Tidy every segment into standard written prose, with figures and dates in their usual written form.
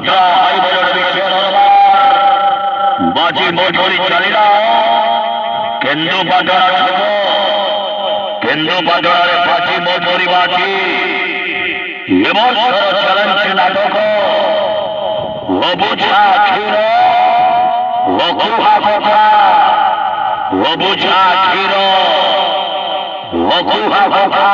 যাত্রা হাই বলর বিশ্ব দরবার বাজি মজুরি চালিরা কেন্দ্র পাটরা ছোট কেন্দ্র পাটরারে বাজি মজুরি বাজি এবছর চ্যালেঞ্জ নাটক অবুঝা ক্ষীর অকুহা কথা অবুঝা ক্ষীর অকুহা কথা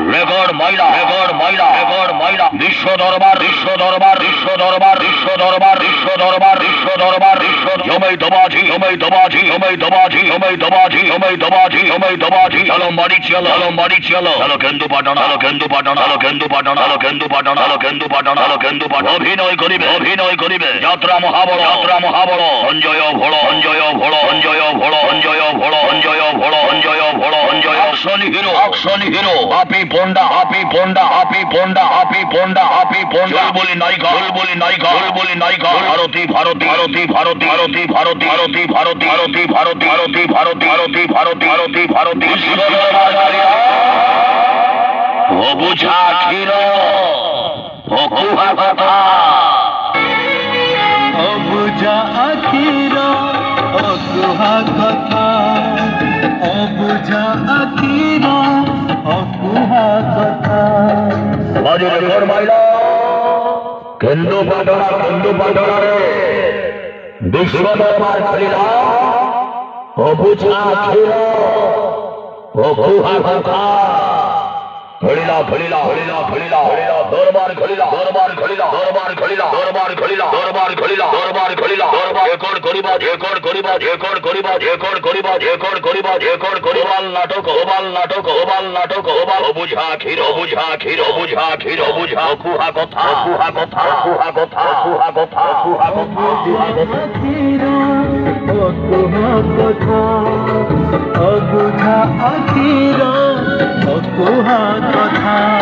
রেগড় ময়লা রেগড় ময়লা রেগড় ময়লা বিশ্ব দরবার বিশ্ব দরবার বিশ্ব দরবার বিশ্ব দরবার বিশ্ব দরবার বিশ্ব দরবার বিশ্ব জমে দবাজি জমে দবাজি জমে দবাজি জমে দবাজি জমে দবাজি জমে দবাজি চলো মারি চলো চলো মারি চলো চলো কেন্দু পাটন হলো কেন্দু পাটন হলো কেন্দু পাটন হলো কেন্দু পাটন হলো কেন্দু পাটন হলো কেন্দু পাটন অভিনয় করিবে যাত্রা মহাবড় অঞ্জয় ভোড় অঞ্জয় ভোড় অঞ্জয় ভোড় অঞ্জয় ভোড় অঞ্জয় ভোড় অঞ্জয় ভোড় অঞ্জয় অক্ষণ হিরো আপি পন্ডা আপি পন্ডা আপি পন্ডা আপি পন্ডা আপি পন্ডা বলি নায়িকা বলি নায়িকা বলি নায়িকা ভারতী ভারতী ভারতী ভারতী ভারতী ভারতী ভারতী ভারতী ভারতী ভারতী ভারতী ভারতী ভারতী ভারতী ভারতী অবুঝা ক্ষীর অকুহা কথা অবুঝা আখির অকুহা কথা অবুঝা আখির অকুহা কথা বাজে রেগড় ময়লা কেন্দু পাটরা রে বিশ্ব দরবার চালিরা অবুঝা ক্ষীর অকুহা কথা ঘড়িলা ঘড়িলা ঘড়িলা ঘড়িলা ঘড়িলা দরবার ঘড়িলা দরবার ঘড়িলা দরবার ঘড়িলা দরবার ঘড়িলা দরবার ঘড়িলা দরবার ঘড়িলা দরবার রেকর্ড করিবা রেকর্ড করিবা রেকর্ড করিবা রেকর্ড করিবা রেকর্ড করিবা রেকর্ড করিবাল নাটক ওবাল নাটক ওবাল নাটক ওবাল অবুঝা ক্ষীর অবুঝা ক্ষীর অবুঝা ক্ষীর অবুঝা অকুহা কথা অকুহা কথা অকুহা কথা অকুহা কথা অকুহা কথা অকুহা কথা অবুঝা আখির অকুহা কথা